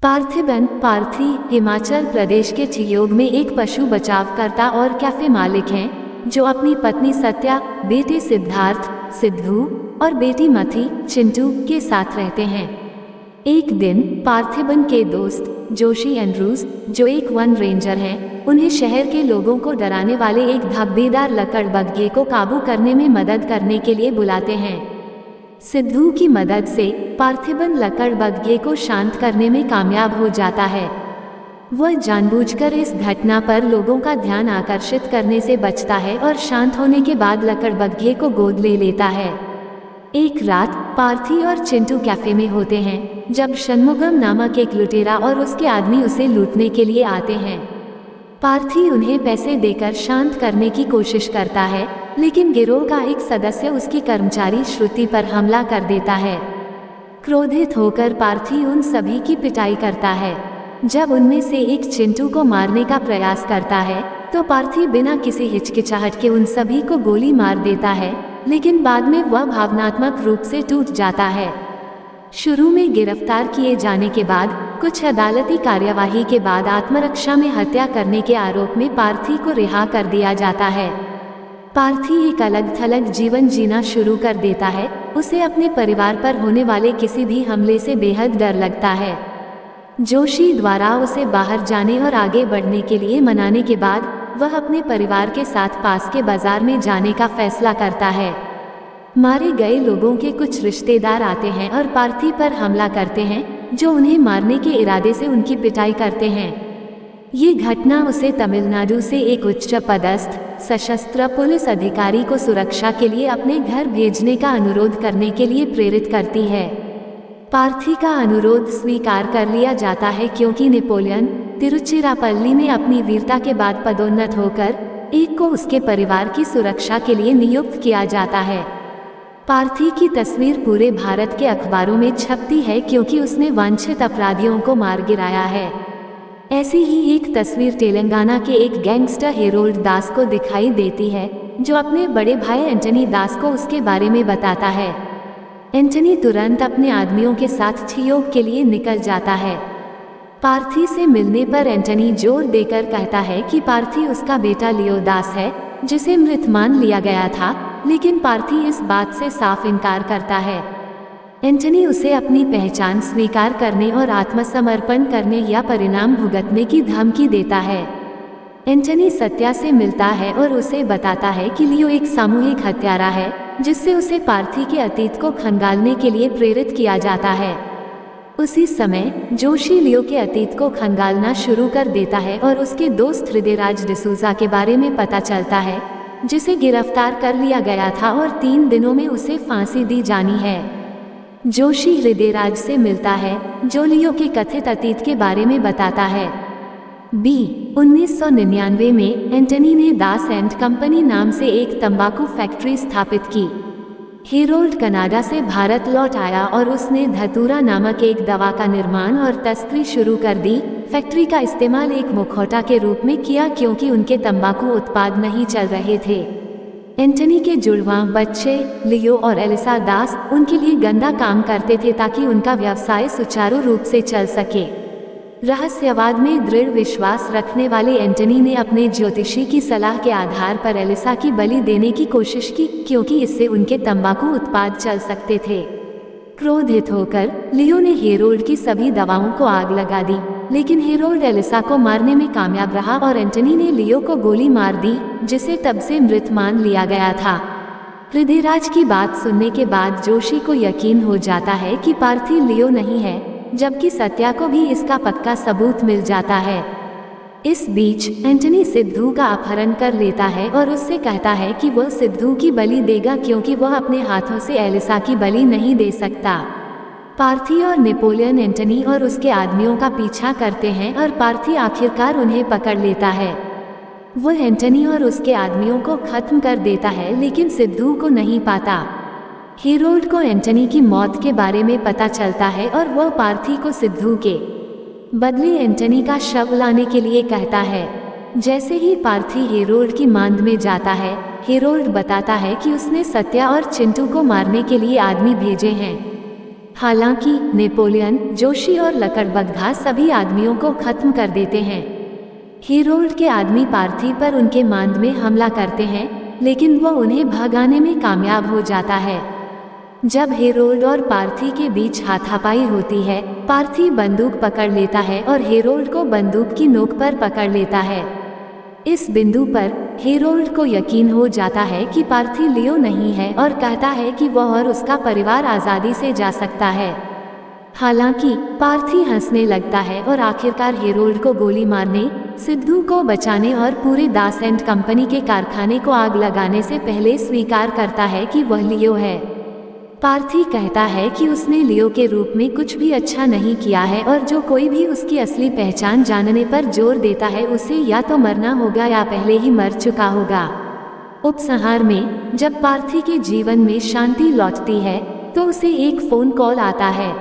पार्थिबन पार्थी हिमाचल प्रदेश के ठियोग में एक पशु बचावकर्ता और कैफे मालिक हैं जो अपनी पत्नी सत्या, बेटे सिद्धार्थ सिद्धू और बेटी मथी चिंटू के साथ रहते हैं। एक दिन पार्थिबन के दोस्त जोशी एंड्रूज, जो एक वन रेंजर हैं, उन्हें शहर के लोगों को डराने वाले एक धब्बेदार लकड़बग्घे को काबू करने में मदद करने के लिए बुलाते हैं। सिद्धू की मदद से पार्थिबन लकड़बग्घे को शांत करने में कामयाब हो जाता है। वह जानबूझकर इस घटना पर लोगों का ध्यान आकर्षित करने से बचता है और शांत होने के बाद लकड़बग्घे को गोद ले लेता है। एक रात पार्थी और चिंटू कैफे में होते हैं जब षणमुगम नामक एक लुटेरा और उसके आदमी उसे लूटने के लिए आते हैं। पार्थी उन्हें पैसे देकर शांत करने की कोशिश करता है, लेकिन गिरोह का एक सदस्य उसकी कर्मचारी श्रुति पर हमला कर देता है। क्रोधित होकर पार्थी उन सभी की पिटाई करता है। जब उनमें से एक चिंटू को मारने का प्रयास करता है तो पार्थी बिना किसी हिचकिचाहट के उन सभी को गोली मार देता है, लेकिन बाद में वह भावनात्मक रूप से टूट जाता है। शुरू में गिरफ्तार किए जाने के बाद कुछ अदालती कार्यवाही के बाद आत्मरक्षा में हत्या करने के आरोप में पार्थी को रिहा कर दिया जाता है। पार्थी एक अलग थलग जीवन जीना शुरू कर देता है। उसे अपने परिवार पर होने वाले किसी भी हमले से बेहद डर लगता है। जोशी द्वारा उसे बाहर जाने और आगे बढ़ने के लिए मनाने के बाद वह अपने परिवार के साथ पास के बाजार में जाने का फैसला करता है। मारे गए लोगों के कुछ रिश्तेदार आते हैं और पार्थी पर हमला करते हैं, जो उन्हें मारने के इरादे से उनकी पिटाई करते हैं। ये घटना उसे तमिलनाडु से एक उच्च पदस्थ सशस्त्र पुलिस अधिकारी को सुरक्षा के लिए अपने घर भेजने का अनुरोध करने के लिए प्रेरित करती है। पार्थी का अनुरोध स्वीकार कर लिया जाता है क्योंकि नेपोलियन तिरुचिरापल्ली में अपनी वीरता के बाद पदोन्नत होकर एक को उसके परिवार की सुरक्षा के लिए नियुक्त किया जाता है। पार्थी की तस्वीर पूरे भारत के अखबारों में छपती है क्योंकि उसने वांछित अपराधियों को मार गिराया है। ऐसी ही एक तस्वीर तेलंगाना के एक गैंगस्टर हेरोल्ड दास को दिखाई देती है, जो अपने बड़े भाई एंटनी दास को उसके बारे में बताता है। एंटनी तुरंत अपने आदमियों के साथ ठियोग के लिए निकल जाता है। पार्थी से मिलने पर एंटनी जोर देकर कहता है कि पार्थी उसका बेटा लियो दास है, जिसे मृत मान लिया गया था, लेकिन पार्थी इस बात से साफ इनकार करता है। एंटनी उसे अपनी पहचान स्वीकार करने और आत्मसमर्पण करने या परिणाम भुगतने की धमकी देता है। एंटनी सत्या से मिलता है और उसे बताता है कि लियो एक सामूहिक हत्यारा है, जिससे उसे पार्थी के अतीत को खंगालने के लिए प्रेरित किया जाता है। उसी समय जोशी लियो के अतीत को खंगालना शुरू कर देता है और उसके दोस्त हृदयराज डिसूजा के बारे में पता चलता है, जिसे गिरफ्तार कर लिया गया था और 3 दिनों में उसे फांसी दी जानी है। जोशी हृदयराज से मिलता है, जो लियो के कथित अतीत के बारे में बताता है। 1999 में एंटनी ने दास एंड कंपनी नाम से एक तंबाकू फैक्ट्री स्थापित की। हेरोल्ड कनाडा से भारत लौट आया और उसने धतूरा नामक एक दवा का निर्माण और तस्करी शुरू कर दी। फैक्ट्री का इस्तेमाल एक मुखौटा के रूप में किया क्योंकि उनके तंबाकू उत्पाद नहीं चल रहे थे। एंटनी के जुड़वां बच्चे लियो और एलिसा दास उनके लिए गंदा काम करते थे ताकि उनका व्यवसाय सुचारू रूप से चल सके। रहस्यवाद में दृढ़ विश्वास रखने वाले एंटनी ने अपने ज्योतिषी की सलाह के आधार पर एलिसा की बलि देने की कोशिश की, क्योंकि इससे उनके तंबाकू उत्पाद चल सकते थे। क्रोधित होकर लियो ने हेरोल्ड की सभी दवाओं को आग लगा दी, लेकिन हेरोल्ड एलिसा को मारने में कामयाब रहा और एंटनी ने लियो को गोली मार दी, जिसे तब से मृत मान लिया गया था। हृदयराज की बात सुनने के बाद जोशी को यकीन हो जाता है कि पार्थी लियो नहीं है, जबकि सत्या को भी इसका पक्का सबूत मिल जाता है। इस बीच एंटनी सिद्धू का अपहरण कर लेता है और उससे कहता है कि वह सिद्धू की बलि देगा क्योंकि वह अपने हाथों से एलिसा की बलि नहीं दे सकता। पार्थी और नेपोलियन एंटनी और उसके आदमियों का पीछा करते हैं और पार्थी आखिरकार उन्हें पकड़ लेता है। वह एंटनी और उसके आदमियों को खत्म कर देता है, लेकिन सिद्धू को नहीं पाता। हेरोल्ड को एंटनी की मौत के बारे में पता चलता है और वह पार्थी को सिद्धू के बदले एंटनी का शव लाने के लिए कहता है। जैसे ही पार्थी हेरोल्ड की मांद में जाता है, हेरोल्ड बताता है कि उसने सत्या और चिंटू को मारने के लिए आदमी भेजे हैं। हालांकि नेपोलियन, जोशी और लकड़बग्घा सभी आदमियों को खत्म कर देते हैं। हेरोल्ड के आदमी पार्थी पर उनके मांद में हमला करते हैं, लेकिन वह उन्हें भगाने में कामयाब हो जाता है। जब हेरोल्ड और पार्थी के बीच हाथापाई होती है, पार्थी बंदूक पकड़ लेता है और हेरोल्ड को बंदूक की नोक पर पकड़ लेता है। इस बिंदु पर हेरोल्ड को यकीन हो जाता है कि पार्थी लियो नहीं है और कहता है कि वह और उसका परिवार आज़ादी से जा सकता है। हालांकि पार्थी हंसने लगता है और आखिरकार हेरोल्ड को गोली मारने, सिद्धू को बचाने और पूरे दास एंड कंपनी के कारखाने को आग लगाने से पहले स्वीकार करता है कि वह लियो है। पार्थी कहता है कि उसने लियो के रूप में कुछ भी अच्छा नहीं किया है और जो कोई भी उसकी असली पहचान जानने पर जोर देता है उसे या तो मरना होगा या पहले ही मर चुका होगा। उपसंहार में जब पार्थी के जीवन में शांति लौटती है तो उसे एक फोन कॉल आता है।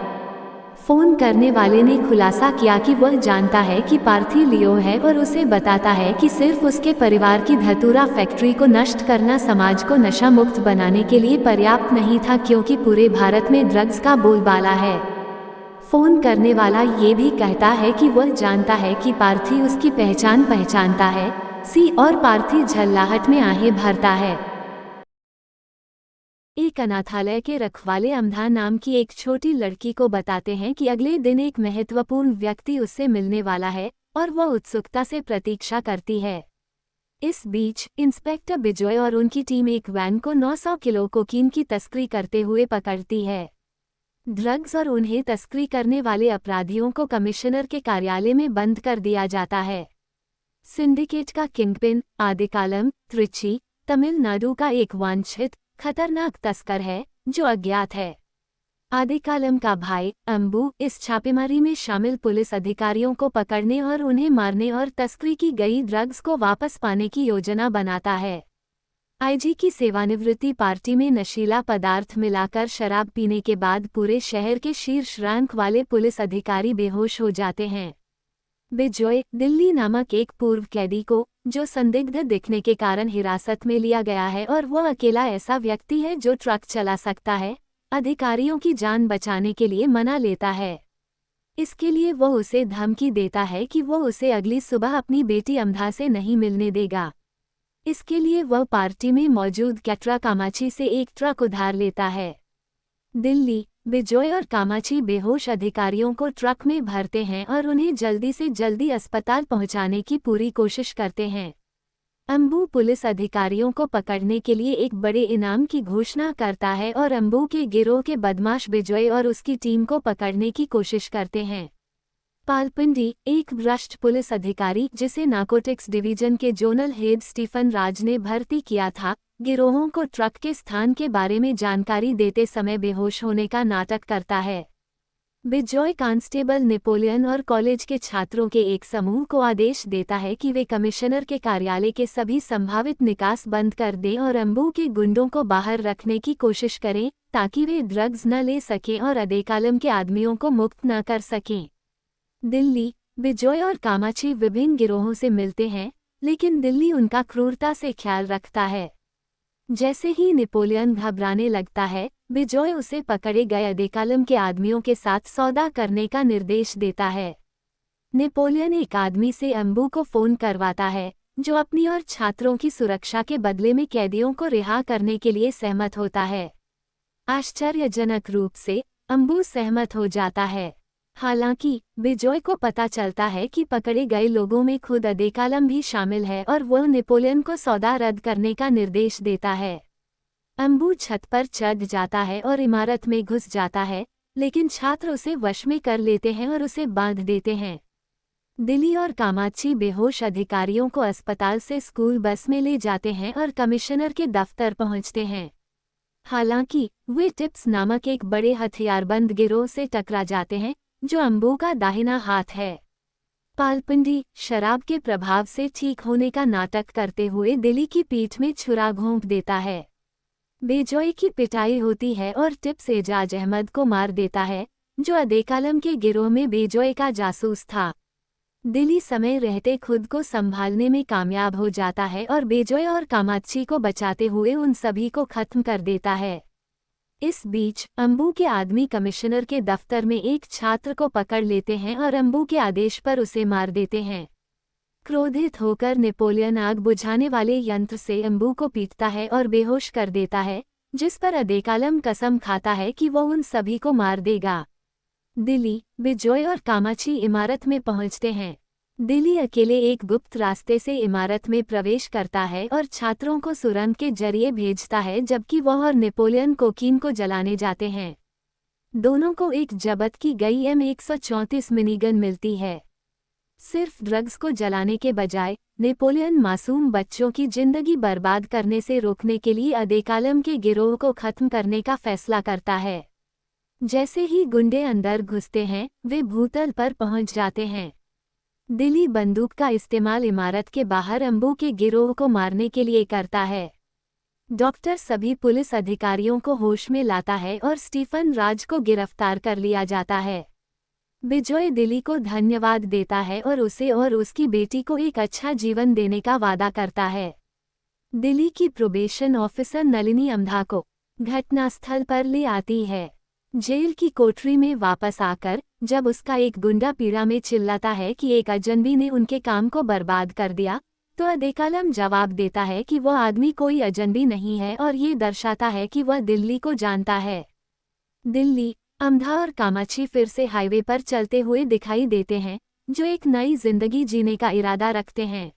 फोन करने वाले ने खुलासा किया कि वह जानता है कि पार्थी लियो है और उसे बताता है कि सिर्फ उसके परिवार की धतूरा फैक्ट्री को नष्ट करना समाज को नशा मुक्त बनाने के लिए पर्याप्त नहीं था, क्योंकि पूरे भारत में ड्रग्स का बोलबाला है। फोन करने वाला ये भी कहता है कि वह जानता है कि पार्थी उसकी पहचानता है और पार्थी झल्लाहट में आहें भरता है। एक अनाथालय के रखवाले अमधा नाम की एक छोटी लड़की को बताते हैं कि अगले दिन एक महत्वपूर्ण व्यक्ति उससे मिलने वाला है और वह उत्सुकता से प्रतीक्षा करती है। इस बीच इंस्पेक्टर बिजॉय और उनकी टीम एक वैन को 900 किलो कोकीन की तस्करी करते हुए पकड़ती है। ड्रग्स और उन्हें तस्करी करने वाले अपराधियों को कमिश्नर के कार्यालय में बंद कर दिया जाता है। सिंडिकेट का किंगपिन आदिकालम त्रिची तमिलनाडु का एक वांछित खतरनाक तस्कर है जो अज्ञात है। आदिकालम का भाई अंबू इस छापेमारी में शामिल पुलिस अधिकारियों को पकड़ने और उन्हें मारने और तस्करी की गई ड्रग्स को वापस पाने की योजना बनाता है। आईजी की सेवानिवृत्ति पार्टी में नशीला पदार्थ मिलाकर शराब पीने के बाद पूरे शहर के शीर्ष रैंक वाले पुलिस अधिकारी बेहोश हो जाते हैं। बिजॉय दिल्ली नामक एक पूर्व कैदी को, जो संदिग्ध दिखने के कारण हिरासत में लिया गया है और वह अकेला ऐसा व्यक्ति है जो ट्रक चला सकता है, अधिकारियों की जान बचाने के लिए मना लेता है। इसके लिए वह उसे धमकी देता है कि वह उसे अगली सुबह अपनी बेटी अमधा से नहीं मिलने देगा। इसके लिए वह पार्टी में मौजूद कैटरा कामाची से एक ट्रक उधार लेता है। दिल्ली बिजॉय और कामाची बेहोश अधिकारियों को ट्रक में भरते हैं और उन्हें जल्दी से जल्दी अस्पताल पहुंचाने की पूरी कोशिश करते हैं। अंबू पुलिस अधिकारियों को पकड़ने के लिए एक बड़े इनाम की घोषणा करता है और अंबू के गिरोह के बदमाश बिजॉय और उसकी टीम को पकड़ने की कोशिश करते हैं। पालपिंडी एक भ्रष्ट पुलिस अधिकारी जिसे नार्कोटिक्स डिवीजन के जोनल हेड स्टीफन राज ने भर्ती किया था, गिरोहों को ट्रक के स्थान के बारे में जानकारी देते समय बेहोश होने का नाटक करता है। बिजॉय कांस्टेबल नेपोलियन और कॉलेज के छात्रों के एक समूह को आदेश देता है कि वे कमिश्नर के कार्यालय के सभी संभावित निकास बंद कर दें और अंबू के गुंडों को बाहर रखने की कोशिश करें ताकि वे ड्रग्स न ले सकें और आदिकालम के आदमियों को मुक्त न कर सकें। दिल्ली बिजॉय और कामाची विभिन्न गिरोहों से मिलते हैं, लेकिन दिल्ली उनका क्रूरता से ख्याल रखता है। जैसे ही नेपोलियन घबराने लगता है, बिजॉय उसे पकड़े गए आदिकालम के आदमियों के साथ सौदा करने का निर्देश देता है। नेपोलियन एक आदमी से अंबू को फोन करवाता है, जो अपनी और छात्रों की सुरक्षा के बदले में कैदियों को रिहा करने के लिए सहमत होता है। आश्चर्यजनक रूप से अंबू सहमत हो जाता है। हालांकि बिजॉय को पता चलता है कि पकड़े गए लोगों में खुद आदिकालम भी शामिल है और वह नेपोलियन को सौदा रद्द करने का निर्देश देता है। अंबू छत पर चढ़ जाता है और इमारत में घुस जाता है, लेकिन छात्र उसे वश में कर लेते हैं और उसे बांध देते हैं। दिल्ली और कामाची बेहोश अधिकारियों को अस्पताल से स्कूल बस में ले जाते हैं और कमिश्नर के दफ्तर पहुंचते हैं। हालांकि वे टिप्स नामक एक बड़े हथियारबंद गिरोह से टकरा जाते हैं, जो अंबू का दाहिना हाथ है। पालपिंडी शराब के प्रभाव से ठीक होने का नाटक करते हुए दिल्ली की पीठ में छुरा घोंप देता है। बिजॉय की पिटाई होती है और टिप्स एजाज अहमद को मार देता है, जो आदिकालम के गिरोह में बिजॉय का जासूस था। दिल्ली समय रहते खुद को संभालने में कामयाब हो जाता है और बिजॉय और कामाची को बचाते हुए उन सभी को खत्म कर देता है। इस बीच अंबू के आदमी कमिश्नर के दफ्तर में एक छात्र को पकड़ लेते हैं और अंबू के आदेश पर उसे मार देते हैं। क्रोधित होकर नेपोलियन आग बुझाने वाले यंत्र से अंबू को पीटता है और बेहोश कर देता है, जिस पर अदेकालम कसम खाता है कि वो उन सभी को मार देगा। दिल्ली, बिजोय और कामाची इमारत में पहुंचते हैं। दिल्ली अकेले एक गुप्त रास्ते से इमारत में प्रवेश करता है और छात्रों को सुरंग के जरिए भेजता है, जबकि वह और नेपोलियन कोकीन को जलाने जाते हैं। दोनों को एक जब्त की गई M134 मिनीगन मिलती है। सिर्फ ड्रग्स को जलाने के बजाय नेपोलियन मासूम बच्चों की जिंदगी बर्बाद करने से रोकने के लिए अदेकालम के गिरोह को खत्म करने का फैसला करता है। जैसे ही गुंडे अंदर घुसते हैं, वे भूतल पर पहुंच जाते हैं। दिल्ली बंदूक का इस्तेमाल इमारत के बाहर अंबू के गिरोह को मारने के लिए करता है। डॉक्टर सभी पुलिस अधिकारियों को होश में लाता है और स्टीफन राज को गिरफ्तार कर लिया जाता है। बिजोय दिल्ली को धन्यवाद देता है और उसे और उसकी बेटी को एक अच्छा जीवन देने का वादा करता है। दिल्ली की प्रोबेशन ऑफिसर नलिनी अमधा को घटनास्थल पर ले आती है। जेल की कोठरी में वापस आकर जब उसका एक गुंडा पीड़ा में चिल्लाता है कि एक अजनबी ने उनके काम को बर्बाद कर दिया, तो अदेकालम जवाब देता है कि वह आदमी कोई अजनबी नहीं है और ये दर्शाता है कि वह दिल्ली को जानता है। दिल्ली, अमधा और कामाची फिर से हाईवे पर चलते हुए दिखाई देते हैं, जो एक नई जिंदगी जीने का इरादा रखते हैं।